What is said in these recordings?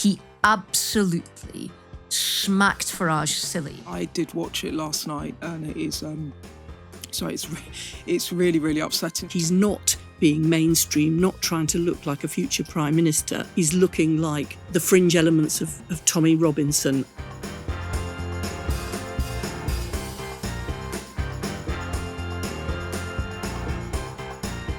He absolutely smacked Farage silly. I did watch it last night, and it is, it's really, really upsetting. He's not being mainstream, not trying to look like a future Prime Minister. He's looking like the fringe elements of Tommy Robinson.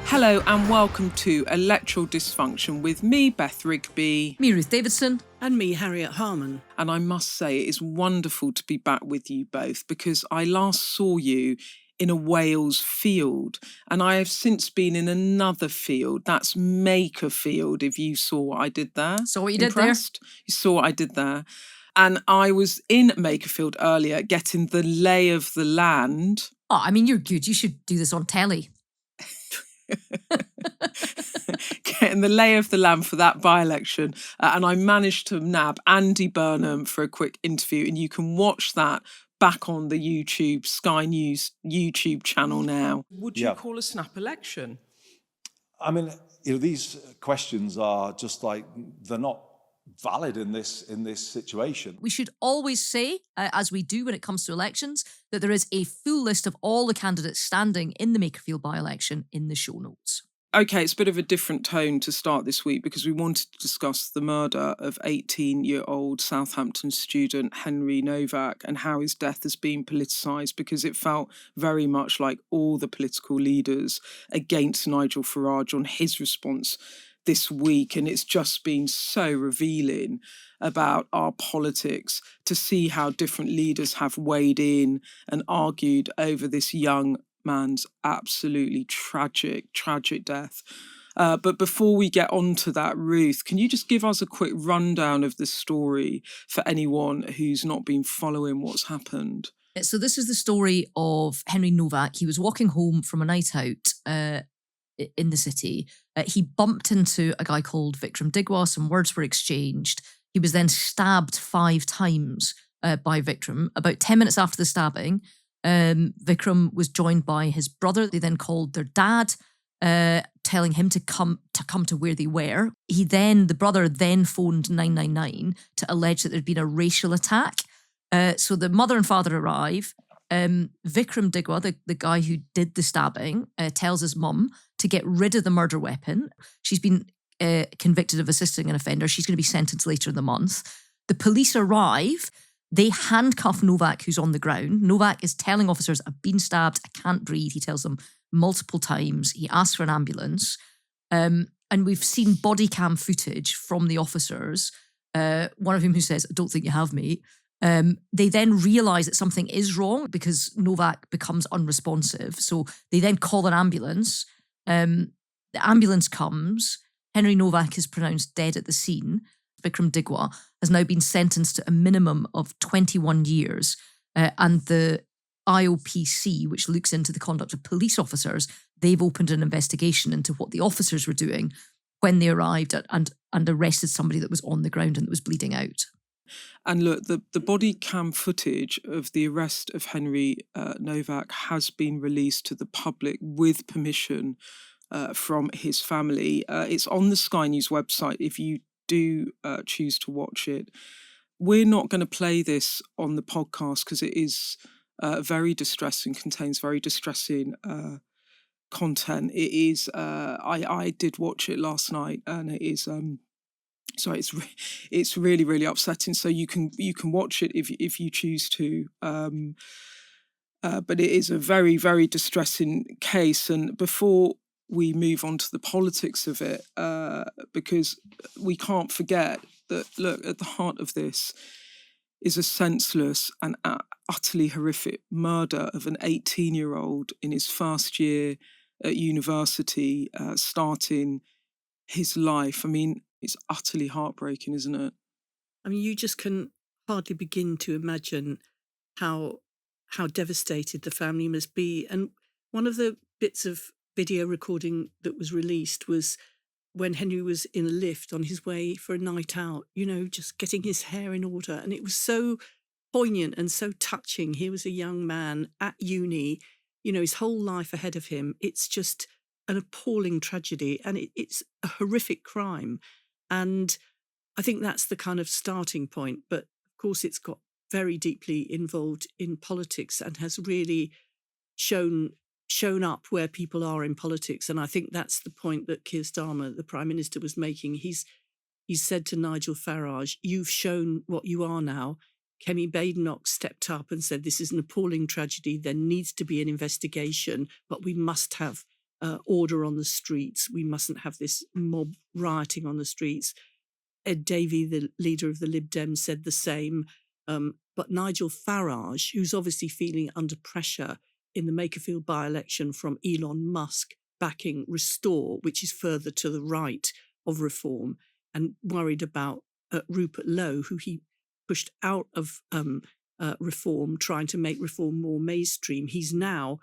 Hello and welcome to Electoral Dysfunction with me, Beth Rigby. Me, Ruth Davidson. And me, Harriet Harman. And I must say it is wonderful to be back with you both, because I last saw you in a Wales field, and I have since been in another field. That's Makerfield, if you saw what I did there. Saw what you Impressed? Did there? You saw what I did there. And I was in Makerfield earlier getting the lay of the land. Oh, I mean, you're good. You should do this on telly. Getting the lay of the land for that by-election, and I managed to nab Andy Burnham for a quick interview, and you can watch that back on the YouTube, Sky News YouTube channel now. Would you call a snap election? I mean, these questions are just like, they're not valid in this situation. We should always say, as we do when it comes to elections, that there is a full list of all the candidates standing in the Makerfield by-election in the show notes. Okay, it's a bit of a different tone to start this week, because we wanted to discuss the murder of 18-year-old Southampton student Henry Nowak and how his death has been politicised, because it felt very much like all the political leaders against Nigel Farage on his response this week. And it's just been so revealing about our politics to see how different leaders have weighed in and argued over this young man's absolutely tragic death. But before we get on to that, Ruth, can you just give us a quick rundown of the story for anyone who's not been following what's happened? So this is the story of Henry Nowak. He was walking home from a night out in the city. He bumped into a guy called Vikram Digwa. Some words were exchanged. He was then stabbed 5 times by Vikram. About 10 minutes after the stabbing, Vikram was joined by his brother. They then called their dad, telling him to come to where they were. The brother then phoned 999 to allege that there'd been a racial attack. So the mother and father arrive. Vikram Digwa, the guy who did the stabbing, tells his mum to get rid of the murder weapon. She's been convicted of assisting an offender. She's going to be sentenced later in the month. The police arrive. They handcuff Nowak, who's on the ground. Nowak is telling officers, "I've been stabbed, I can't breathe." He tells them multiple times. He asks for an ambulance. And we've seen body cam footage from the officers, one of whom who says, "I don't think you have me." They then realise that something is wrong because Nowak becomes unresponsive. So they then call an ambulance. The ambulance comes. Henry Nowak is pronounced dead at the scene. Vikram Digwa has now been sentenced to a minimum of 21 years. And the IOPC, which looks into the conduct of police officers, they've opened an investigation into what the officers were doing when they arrived and arrested somebody that was on the ground and that was bleeding out. And look, the body cam footage of the arrest of Henry Nowak has been released to the public with permission from his family. It's on the Sky News website if you do choose to watch it. We're not going to play this on the podcast because it is very distressing, contains very distressing content. It is, I did watch it last night, and it is... it's really, really upsetting. So you can watch it if you choose to. But it is a very, very distressing case. And before we move on to the politics of it, because we can't forget that, look, at the heart of this is a senseless and utterly horrific murder of an 18-year-old in his first year at university, starting his life. I mean, it's utterly heartbreaking, isn't it? I mean, you just can hardly begin to imagine how devastated the family must be. And one of the bits of video recording that was released was when Henry was in a lift on his way for a night out, just getting his hair in order. And it was so poignant and so touching. He was a young man at uni, his whole life ahead of him. It's just an appalling tragedy, and it's a horrific crime. And I think that's the kind of starting point. But of course, it's got very deeply involved in politics and has really shown up where people are in politics. And I think that's the point that Keir Starmer, the Prime Minister, was making. He's said to Nigel Farage, "You've shown what you are now." Kemi Badenoch stepped up and said, "This is an appalling tragedy. There needs to be an investigation, but we must have order on the streets. We mustn't have this mob rioting on the streets." Ed Davey, the leader of the Lib Dems, said the same. But Nigel Farage, who's obviously feeling under pressure in the Makerfield by-election from Elon Musk backing Restore, which is further to the right of Reform, and worried about Rupert Lowe, who he pushed out of Reform, trying to make Reform more mainstream. He's now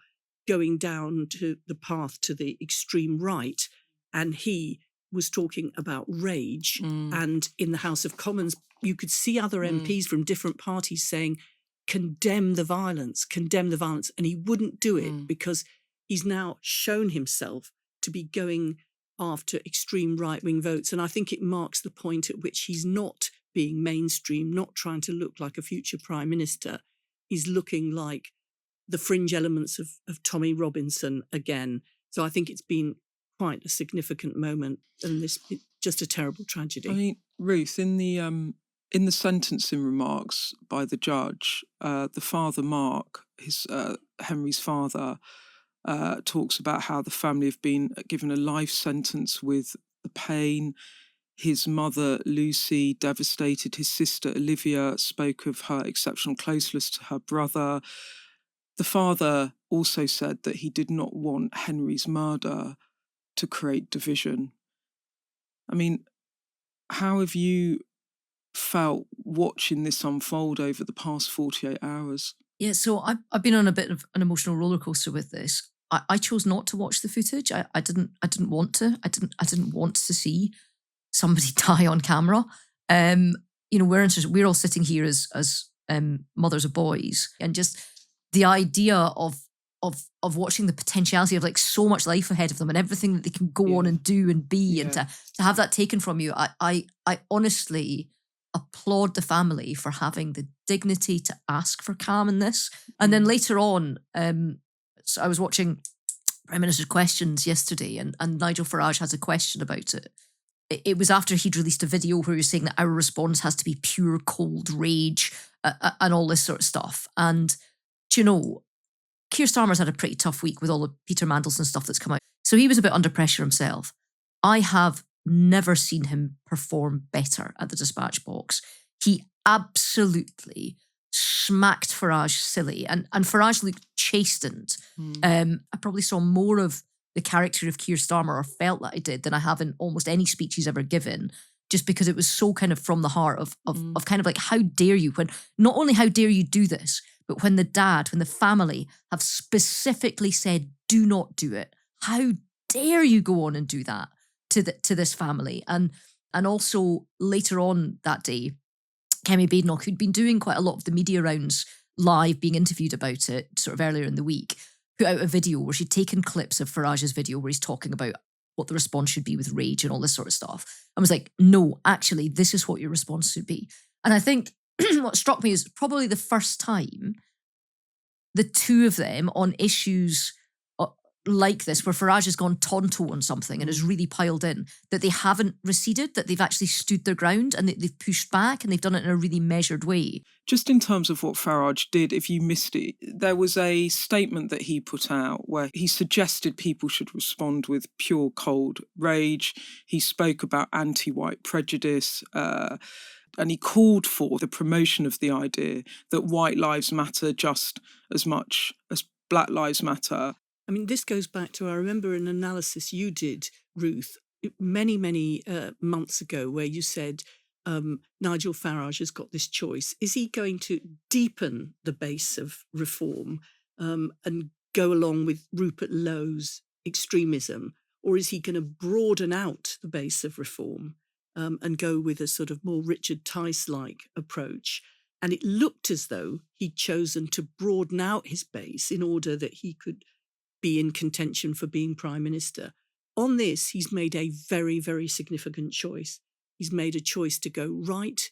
going down to the path to the extreme right, and he was talking about rage. And in the House of Commons, you could see other MPs from different parties saying, condemn the violence. And he wouldn't do it because he's now shown himself to be going after extreme right-wing votes. And I think it marks the point at which he's not being mainstream, not trying to look like a future Prime Minister. He's looking like the fringe elements of Tommy Robinson again. So I think it's been quite a significant moment, and this just a terrible tragedy. I mean, Ruth, in the sentencing remarks by the judge, the father Mark, Henry's father, talks about how the family have been given a life sentence with the pain. His mother, Lucy, devastated. His sister, Olivia, spoke of her exceptional closeness to her brother. The father also said that he did not want Henry's murder to create division. I mean, how have you felt watching this unfold over the past 48 hours? Yeah, so I've been on a bit of an emotional roller coaster with this. I chose not to watch the footage. I didn't want to. I didn't want to see somebody die on camera. We're all sitting here as mothers of boys, and just the idea of watching the potentiality of like so much life ahead of them and everything that they can go on and do and be, and to have that taken from you. I honestly applaud the family for having the dignity to ask for calm in this. And then later on, so I was watching Prime Minister's Questions yesterday, and Nigel Farage has a question about it. It was after he'd released a video where he was saying that our response has to be pure cold rage and all this sort of stuff. And, do you know, Keir Starmer's had a pretty tough week with all the Peter Mandelson stuff that's come out. So he was a bit under pressure himself. I have never seen him perform better at the dispatch box. He absolutely smacked Farage silly, and Farage looked chastened. I probably saw more of the character of Keir Starmer, or felt that I did, than I have in almost any speech he's ever given, just because it was so kind of from the heart of kind of like, how dare you, when not only how dare you do this, but when the family have specifically said, do not do it. How dare you go on and do that to this family? And also later on that day, Kemi Badenoch, who'd been doing quite a lot of the media rounds live, being interviewed about it sort of earlier in the week, put out a video where she'd taken clips of Farage's video where he's talking about what the response should be with rage and all this sort of stuff. And was like, no, actually, this is what your response should be. And I think what struck me is probably the first time the two of them on issues like this, where Farage has gone tonto on something and has really piled in, that they haven't receded, that they've actually stood their ground and they've pushed back, and they've done it in a really measured way. Just in terms of what Farage did, if you missed it, there was a statement that he put out where he suggested people should respond with pure cold rage. He spoke about anti-white prejudice, and he called for the promotion of the idea that white lives matter just as much as black lives matter. I mean, this goes back to, I remember an analysis you did, Ruth, many, many months ago, where you said Nigel Farage has got this choice. Is he going to deepen the base of reform and go along with Rupert Lowe's extremism, or is he going to broaden out the base of reform and go with a sort of more Richard Tice-like approach? And it looked as though he'd chosen to broaden out his base in order that he could be in contention for being Prime Minister. On this, he's made a very, very significant choice. he's made a choice to go right,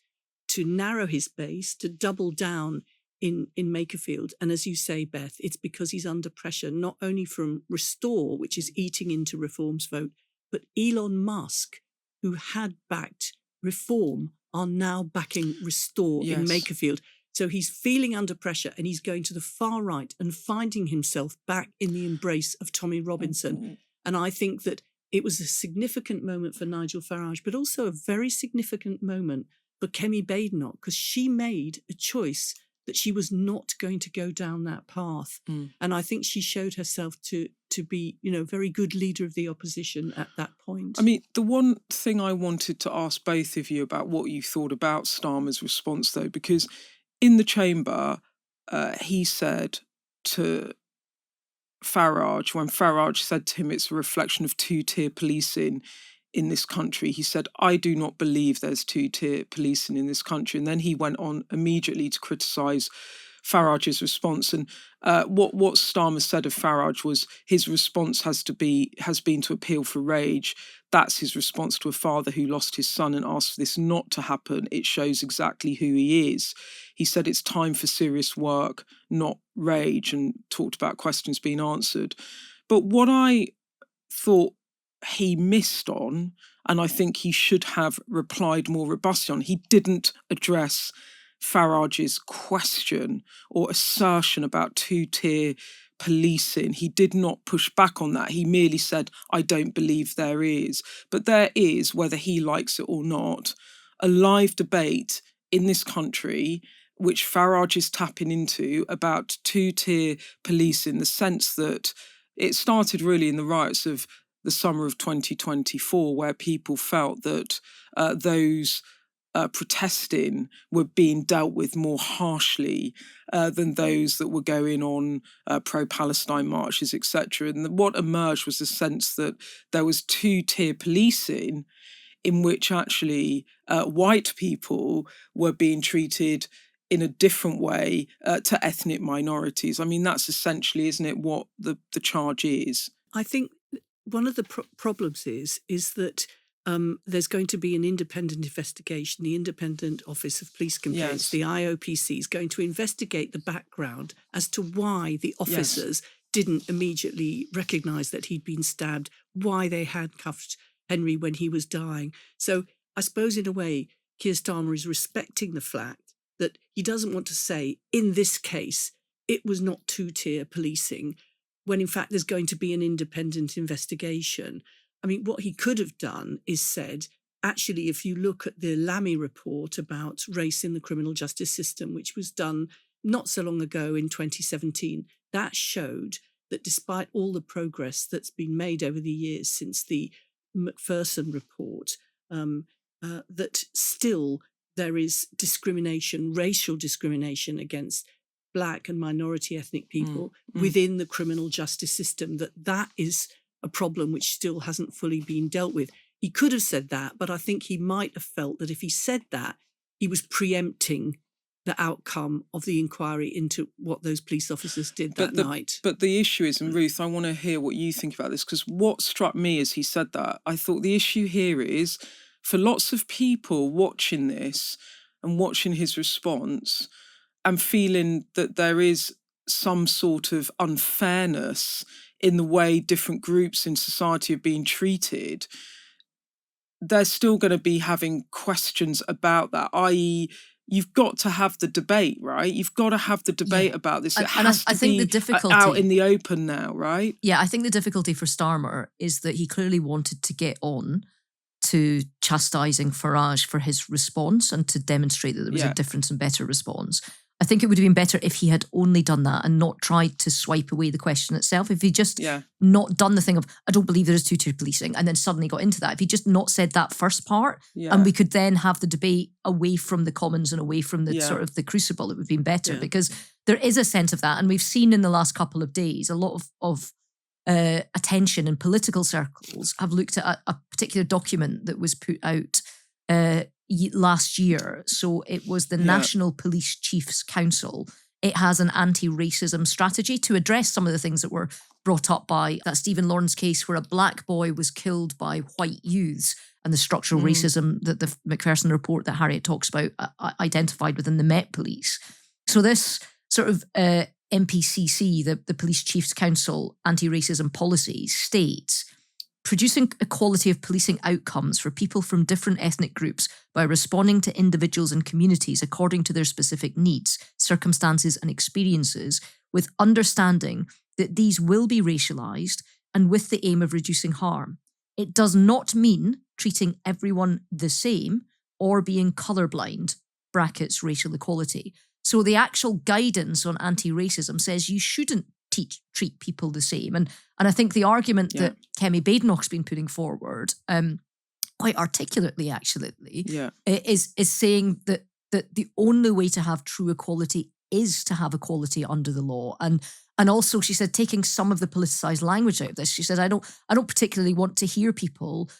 to narrow his base, to double down in Makerfield. And as you say, Beth, it's because he's under pressure, not only from Restore, which is eating into Reform's vote, but Elon Musk, who had backed Reform, are now backing Restore in Makerfield. So he's feeling under pressure and he's going to the far right and finding himself back in the embrace of Tommy Robinson. And I think that it was a significant moment for Nigel Farage, but also a very significant moment for Kemi Badenoch, because she made a choice that she was not going to go down that path. And I think she showed herself to be, very good leader of the opposition at that point. I mean, the one thing I wanted to ask both of you about what you thought about Starmer's response, though, because in the chamber, he said to Farage, when Farage said to him it's a reflection of two-tier policing in this country, he said, I do not believe there's two-tier policing in this country. And then he went on immediately to criticise Farage's response. And what Starmer said of Farage was his response has been to appeal for rage. That's his response to a father who lost his son and asked for this not to happen. It shows exactly who he is. He said it's time for serious work, not rage, and talked about questions being answered. But what I thought he missed on, and I think he should have replied more robustly on, he didn't address Farage's question or assertion about two-tier policing. He did not push back on that. He merely said, I don't believe there is. But there is, whether he likes it or not, a live debate in this country which Farage is tapping into about two-tier police, in the sense that it started really in the riots of the summer of 2024, where people felt that those protesting were being dealt with more harshly than those that were going on pro-Palestine marches, etc. And what emerged was a sense that there was two-tier policing in which actually white people were being treated in a different way to ethnic minorities. I mean, that's essentially, isn't it, what the charge is? I think one of the problems is that there's going to be an independent investigation. The Independent Office of Police Complaints, the IOPC, is going to investigate the background as to why the officers didn't immediately recognise that he'd been stabbed, why they handcuffed Henry when he was dying. So I suppose in a way, Keir Starmer is respecting the fact that he doesn't want to say, in this case, it was not two-tier policing, when in fact there's going to be an independent investigation. I mean, what he could have done is said, actually, if you look at the Lammy report about race in the criminal justice system, which was done not so long ago in 2017, that showed that despite all the progress that's been made over the years since the Macpherson report, that still there is discrimination, racial discrimination against Black and minority ethnic people within the criminal justice system, that is a problem which still hasn't fully been dealt with. He could have said that, but I think he might have felt that if he said that, he was preempting the outcome of the inquiry into what those police officers did that night. But the issue is, and Ruth, I want to hear what you think about this, because what struck me as he said that, I thought the issue here is, for lots of people watching this and watching his response and feeling that there is some sort of unfairness in the way different groups in society are being treated, they're still going to be having questions about that, i.e., you've got to have the debate, right? You've got to have the debate about this. It has to be the difficulty, out in the open now, right? Yeah, I think the difficulty for Starmer is that he clearly wanted to get on to chastising Farage for his response and to demonstrate that there was a different and better response. I think it would have been better if he had only done that and not tried to swipe away the question itself. If he just not done the thing of, I don't believe there is two-tier policing, and then suddenly got into that. If he just not said that first part, and we could then have the debate away from the Commons and away from the sort of the crucible, it would have been better, because there is a sense of that. And we've seen in the last couple of days, a lot of attention in political circles have looked at a particular document that was put out last year. So it was the National Police Chiefs Council. It has an anti-racism strategy to address some of the things that were brought up by that Stephen Lawrence case where a black boy was killed by white youths. and the structural racism that the Macpherson report that Harriet talks about identified within the Met Police. So this sort of MPCC, the Police Chiefs Council anti-racism policy, states producing equality of policing outcomes for people from different ethnic groups by responding to individuals and communities according to their specific needs, circumstances and experiences, with understanding that these will be racialised and with the aim of reducing harm. It does not mean treating everyone the same or being colourblind, brackets racial equality. So the actual guidance on anti-racism says you shouldn't treat people the same. And I think the argument that Kemi Badenoch's been putting forward, quite articulately actually, is saying that the only way to have true equality is to have equality under the law. And also, she said, taking some of the politicised language out of this, she said, I don't particularly want to hear people,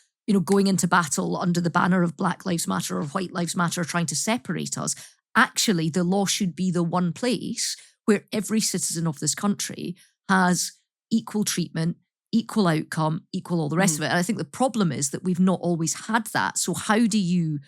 going into battle under the banner of Black Lives Matter or White Lives Matter trying to separate us. Actually, the law should be the one place where every citizen of this country has equal treatment, equal outcome, equal all the rest of it. And I think the problem is that we've not always had that. So how do you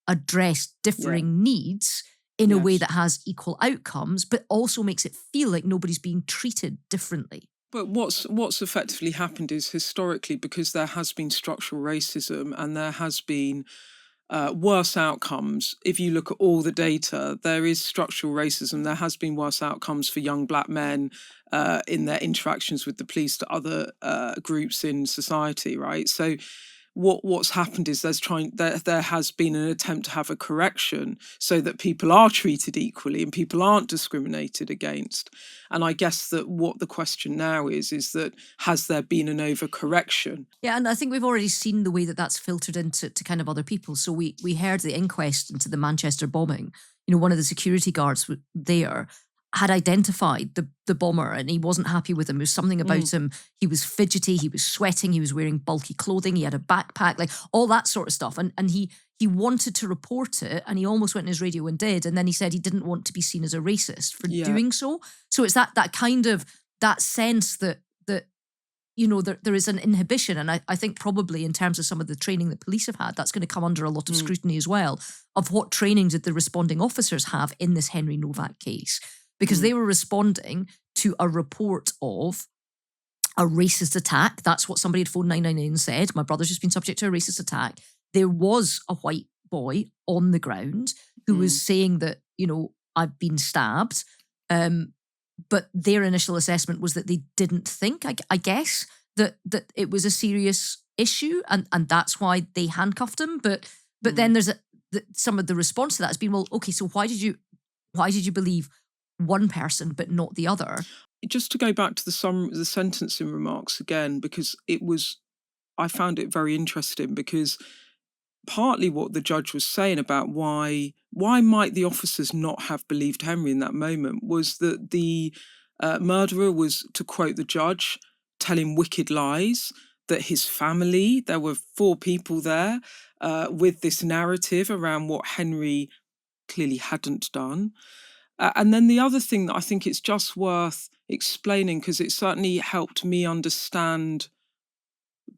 address differing needs in a way that has equal outcomes, but also makes it feel like nobody's being treated differently? But what's effectively happened is, historically, because there has been structural racism and there has been worse outcomes. If you look at all the data, there is structural racism. There has been worse outcomes for young black men in their interactions with the police to other groups in society, right? So what's happened is there has been an attempt to have a correction so that people are treated equally and people aren't discriminated against. And I guess that what the question now is that has there been an overcorrection? Yeah, and I think we've already seen the way that that's filtered into kind of other people. So we heard the inquest into the Manchester bombing. One of the security guards there had identified the bomber and he wasn't happy with him. There was something about him. He was fidgety, he was sweating, he was wearing bulky clothing, he had a backpack, like all that sort of stuff. And he wanted to report it and he almost went in his radio and did. And then he said he didn't want to be seen as a racist for doing so. So it's that kind of, that sense that there is an inhibition. And I think probably in terms of some of the training that police have had, that's going to come under a lot of scrutiny as well, of what training did the responding officers have in this Henry Nowak case. Because they were responding to a report of a racist attack. That's what somebody had phoned 999 and said. My brother's just been subject to a racist attack. There was a white boy on the ground who was saying that, I've been stabbed. But their initial assessment was that they didn't think, I guess, that it was a serious issue. And that's why they handcuffed him. But then there's some of the response to that has been, well, okay, so why did you believe one person but not the other? Just to go back to the sentencing remarks again, because I found it very interesting, because partly what the judge was saying about why might the officers not have believed Henry in that moment was that the murderer was, to quote the judge, telling wicked lies, that his family, there were 4 people there with this narrative around what Henry clearly hadn't done. And then the other thing that I think it's just worth explaining, because it certainly helped me understand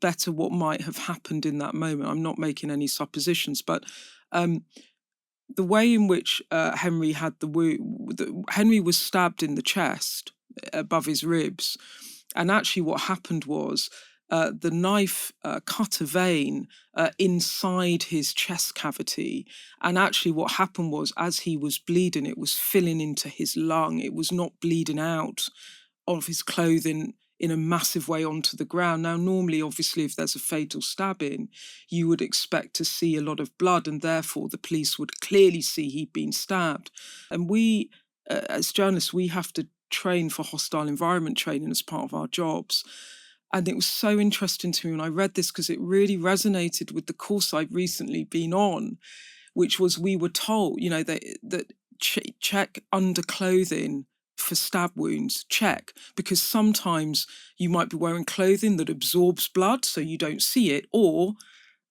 better what might have happened in that moment. I'm not making any suppositions, but the way in which Henry had Henry was stabbed in the chest above his ribs. And actually what happened was the knife cut a vein inside his chest cavity. And actually what happened was, as he was bleeding, it was filling into his lung. It was not bleeding out of his clothing in a massive way onto the ground. Now, normally, obviously, if there's a fatal stabbing, you would expect to see a lot of blood, and therefore the police would clearly see he'd been stabbed. And we, as journalists, we have to train for hostile environment training as part of our jobs. And it was so interesting to me when I read this, because it really resonated with the course I'd recently been on, which was, we were told, that check underclothing for stab wounds, check, because sometimes you might be wearing clothing that absorbs blood so you don't see it, or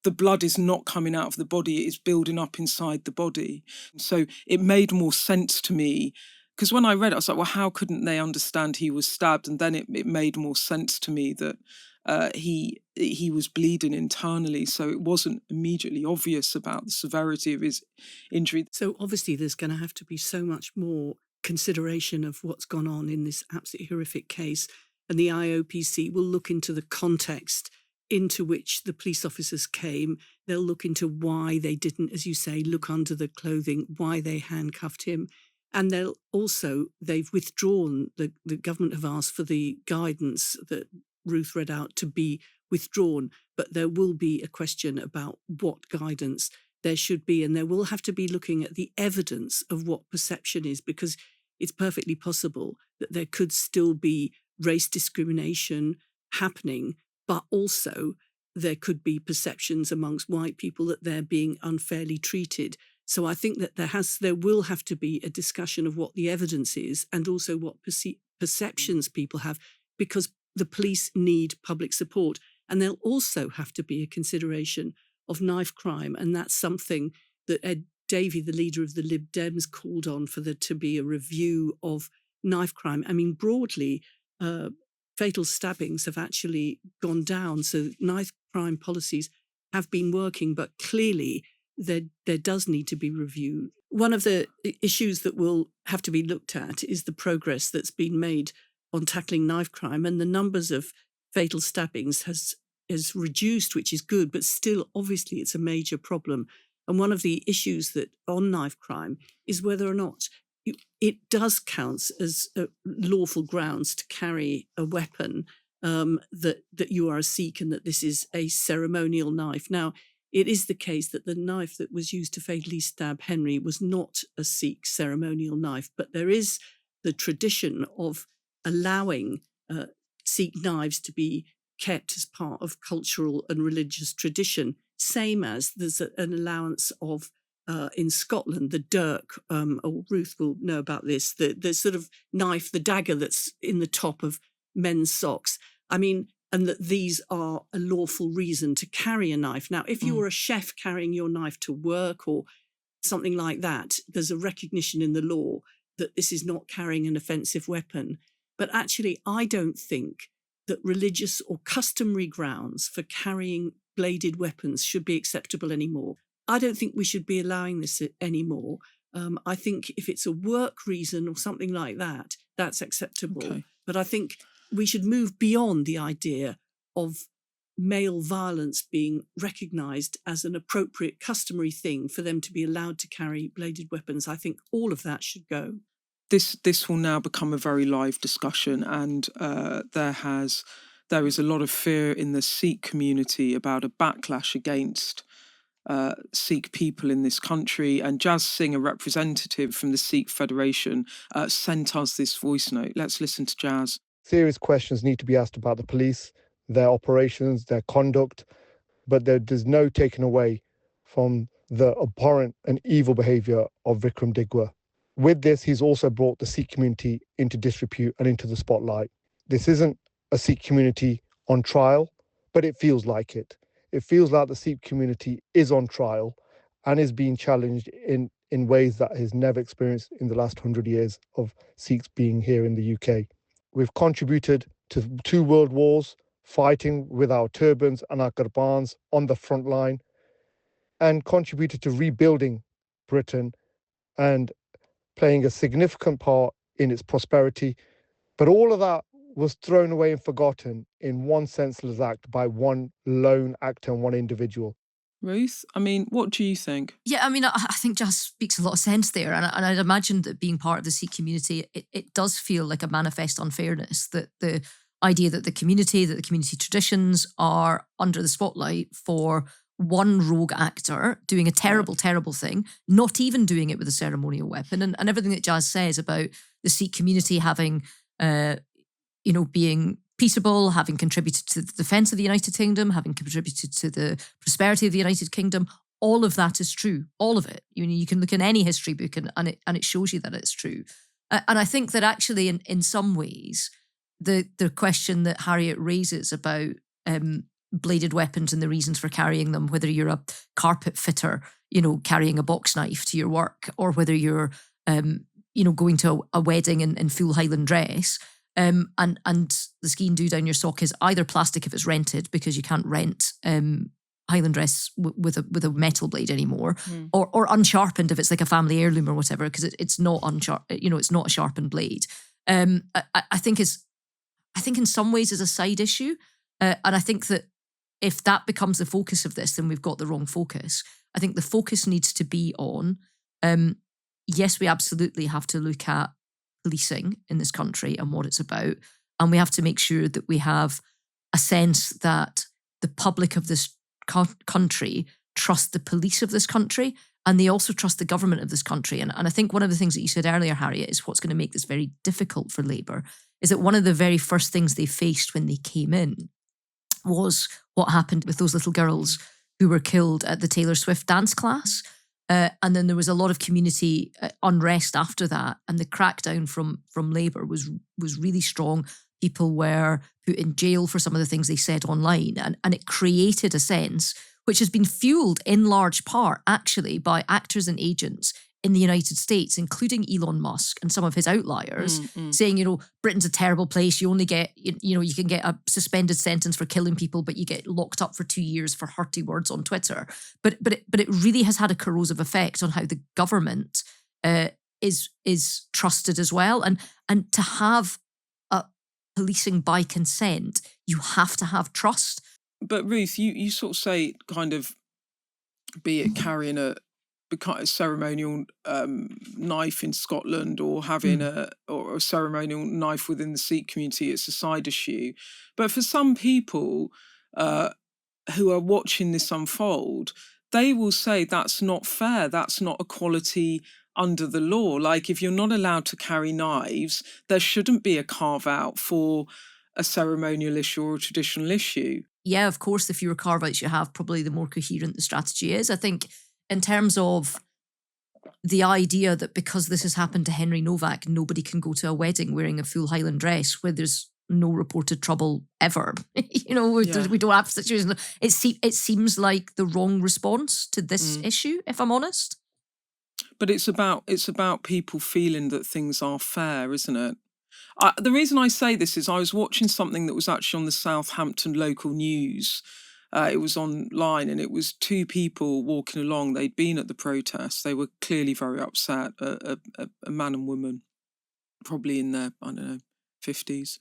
the blood is not coming out of the body, it is building up inside the body. So it made more sense to me, because when I read it, I was like, well, how couldn't they understand he was stabbed? And then it made more sense to me that he was bleeding internally, so it wasn't immediately obvious about the severity of his injury. So obviously there's going to have to be so much more consideration of what's gone on in this absolutely horrific case, and the IOPC will look into the context into which the police officers came. They'll look into why they didn't, as you say, look under the clothing, why they handcuffed him. And they've withdrawn, the government have asked for the guidance that Ruth read out to be withdrawn, but there will be a question about what guidance there should be, and there will have to be looking at the evidence of what perception is, because it's perfectly possible that there could still be race discrimination happening, but also there could be perceptions amongst white people that they're being unfairly treated. So I think that there will have to be a discussion of what the evidence is and also what perceptions people have, because the police need public support. And there'll also have to be a consideration of knife crime. And that's something that Ed Davey, the leader of the Lib Dems, called on for there to be a review of knife crime. I mean, broadly, fatal stabbings have actually gone down. So knife crime policies have been working, but clearly there does need to be review. One of the issues that will have to be looked at is the progress that's been made on tackling knife crime, and the numbers of fatal stabbings has reduced, which is good, but still, obviously, it's a major problem. And one of the issues that on knife crime is whether or not it does count as lawful grounds to carry a weapon, that you are a Sikh and that this is a ceremonial knife. Now, it is the case that the knife that was used to fatally stab Henry was not a Sikh ceremonial knife, but there is the tradition of allowing Sikh knives to be kept as part of cultural and religious tradition, same as there's an allowance of, in Scotland, the dirk, or Ruth will know about this, the sort of knife, the dagger that's in the top of men's socks. I mean, and that these are a lawful reason to carry a knife. Now, if you were a chef carrying your knife to work or something like that, there's a recognition in the law that this is not carrying an offensive weapon. But actually, I don't think that religious or customary grounds for carrying bladed weapons should be acceptable anymore. I don't think we should be allowing this anymore. I think if it's a work reason or something like that, that's acceptable. Okay. But I think we should move beyond the idea of male violence being recognised as an appropriate customary thing for them to be allowed to carry bladed weapons. I think all of that should go. This will now become a very live discussion, and there is a lot of fear in the Sikh community about a backlash against Sikh people in this country. And Jazz Singh, a representative from the Sikh Federation, sent us this voice note. Let's listen to Jazz. Serious questions need to be asked about the police, their operations, their conduct, but there's no taking away from the abhorrent and evil behaviour of Vikram Digwa. With this, he's also brought the Sikh community into disrepute and into the spotlight. This isn't a Sikh community on trial, but it feels like it. It feels like the Sikh community is on trial and is being challenged in ways that has never experienced in the last 100 years of Sikhs being here in the UK. We've contributed to 2 world wars, fighting with our turbans and our gurbans on the front line, and contributed to rebuilding Britain and playing a significant part in its prosperity. But all of that was thrown away and forgotten in one senseless act by one lone actor and one individual. Ruth, I mean, what do you think? Yeah, I mean, I think Jazz speaks a lot of sense there. And I'd imagine that being part of the Sikh community, it does feel like a manifest unfairness, that the idea that the community traditions are under the spotlight for one rogue actor doing a terrible, terrible thing, not even doing it with a ceremonial weapon. And everything that Jazz says about the Sikh community having, being peaceable, having contributed to the defence of the United Kingdom, having contributed to the prosperity of the United Kingdom, all of that is true, all of it. You can look in any history book and it shows you that it's true. And I think that actually in some ways, the question that Harriet raises about bladed weapons and the reasons for carrying them, whether you're a carpet fitter, carrying a box knife to your work, or whether you're, going to a wedding in full Highland dress, and the skiing do down your sock is either plastic if it's rented, because you can't rent Highland dress with a metal blade anymore, or unsharpened if it's like a family heirloom or whatever, because it's not it's not a sharpened blade. I think in some ways is a side issue, and I think that if that becomes the focus of this, then we've got the wrong focus. I think the focus needs to be on, yes, we absolutely have to look at policing in this country and what it's about, and we have to make sure that we have a sense that the public of this country trust the police of this country, and they also trust the government of this country. And I think one of the things that you said earlier, Harriet, is what's going to make this very difficult for Labour, is that one of the very first things they faced when they came in was what happened with those little girls who were killed at the Taylor Swift dance class. And then there was a lot of community unrest after that, and the crackdown from Labour was really strong. People were put in jail for some of the things they said online, and it created a sense, which has been fueled in large part actually by actors and agents in the United States, including Elon Musk and some of his outliers, saying, Britain's a terrible place. You only get, you can get a suspended sentence for killing people, but you get locked up for 2 years for hurty words on Twitter. But it really has had a corrosive effect on how the government is trusted as well. And to have a policing by consent, you have to have trust. But Ruth, you sort of say kind of, be it carrying a ceremonial knife in Scotland, or having a ceremonial knife within the Sikh community, it's a side issue. But for some people who are watching this unfold, they will say that's not fair, that's not equality under the law. Like, if you're not allowed to carry knives, there shouldn't be a carve out for a ceremonial issue or a traditional issue. Yeah, of course, the fewer carve-outs you have, probably the more coherent the strategy is. I think in terms of the idea that because this has happened to Henry Nowak, nobody can go to a wedding wearing a full Highland dress where there's no reported trouble ever. We don't have situations. It seems like the wrong response to this issue, if I'm honest. But it's about people feeling that things are fair, isn't it? The reason I say this is I was watching something that was actually on the Southampton local news. It was online, and it was two people walking along. They'd been at the protest. They were clearly very upset, a man and woman, probably in their, 50s.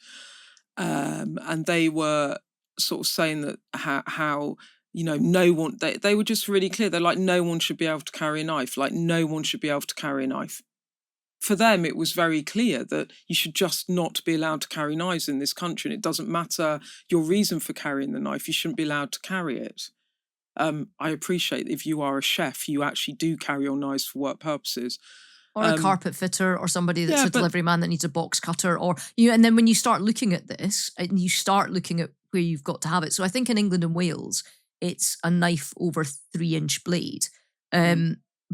And they were sort of saying that how no one, they were just really clear. They're like, no one should be able to carry a knife. Like, no one should be able to carry a knife. For them, it was very clear that you should just not be allowed to carry knives in this country. And it doesn't matter your reason for carrying the knife, you shouldn't be allowed to carry it. I appreciate if you are a chef, you actually do carry your knives for work purposes. Or a carpet fitter, or somebody that's a delivery man that needs a box cutter, and then when you start looking at this, and you start looking at where you've got to have it. So I think in England and Wales, it's a knife over 3-inch blade.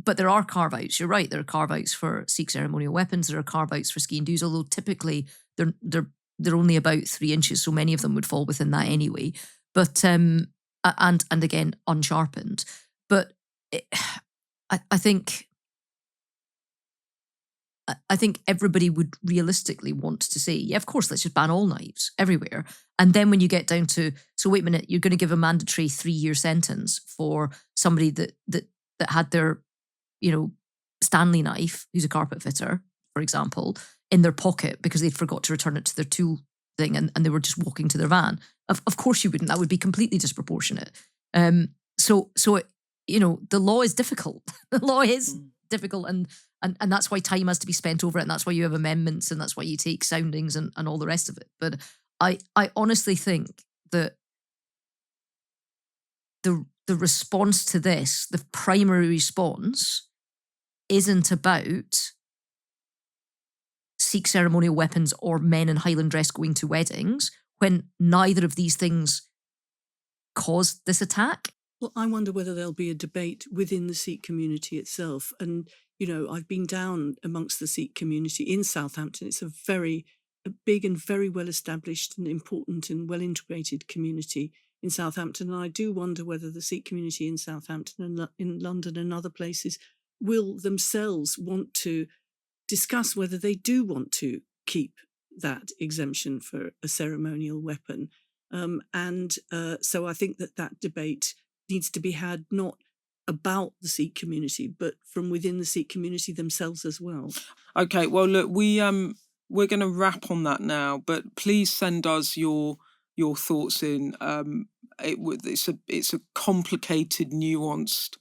But there are carve-outs. You're right. There are carve-outs for Sikh ceremonial weapons. There are carve-outs for ski and do's, although typically they're only about 3 inches, so many of them would fall within that anyway. But and again, unsharpened. But I think everybody would realistically want to say, yeah, of course, let's just ban all knives everywhere. And then when you get down to, so wait a minute, you're going to give a mandatory 3-year sentence for somebody that had their Stanley knife, who's a carpet fitter, for example, in their pocket because they'd forgot to return it to their tool thing, and they were just walking to their van. Of course you wouldn't. That would be completely disproportionate. So the law is difficult. The law is difficult, and that's why time has to be spent over it, and that's why you have amendments, and that's why you take soundings and all the rest of it. But I honestly think that the response to this, the primary response, isn't about Sikh ceremonial weapons or men in Highland dress going to weddings, when neither of these things caused this attack. Well, I wonder whether there'll be a debate within the Sikh community itself. And, I've been down amongst the Sikh community in Southampton. It's a big and very well established and important and well integrated community in Southampton. And I do wonder whether the Sikh community in Southampton and in London and other places will themselves want to discuss whether they do want to keep that exemption for a ceremonial weapon. So I think that debate needs to be had not about the Sikh community, but from within the Sikh community themselves as well. Okay, well, look, we're going to wrap on that now, but please send us your thoughts in. It's a complicated, nuanced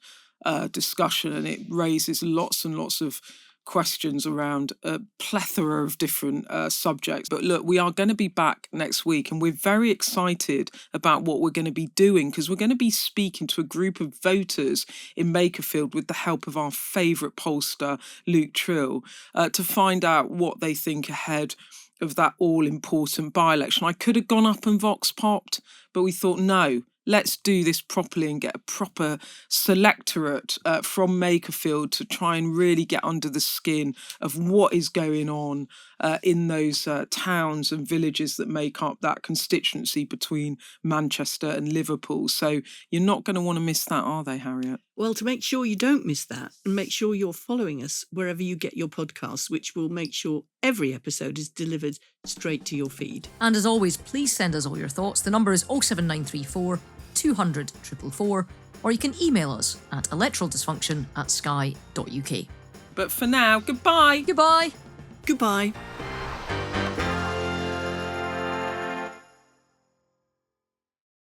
discussion, and it raises lots and lots of questions around a plethora of different subjects. But look, we are going to be back next week, and we're very excited about what we're going to be doing, because we're going to be speaking to a group of voters in Makerfield with the help of our favourite pollster, Luke Trill, to find out what they think ahead of that all-important by-election. I could have gone up and vox popped, but we thought, no, let's do this properly and get a proper selectorate from Makerfield to try and really get under the skin of what is going on in those towns and villages that make up that constituency between Manchester and Liverpool. So you're not going to want to miss that, are they, Harriet? Well, to make sure you don't miss that, and make sure you're following us wherever you get your podcasts, which will make sure every episode is delivered straight to your feed. And as always, please send us all your thoughts. The number is 07934 200 444, or you can email us at electoraldysfunction@sky.uk. But for now, goodbye. Goodbye. Goodbye.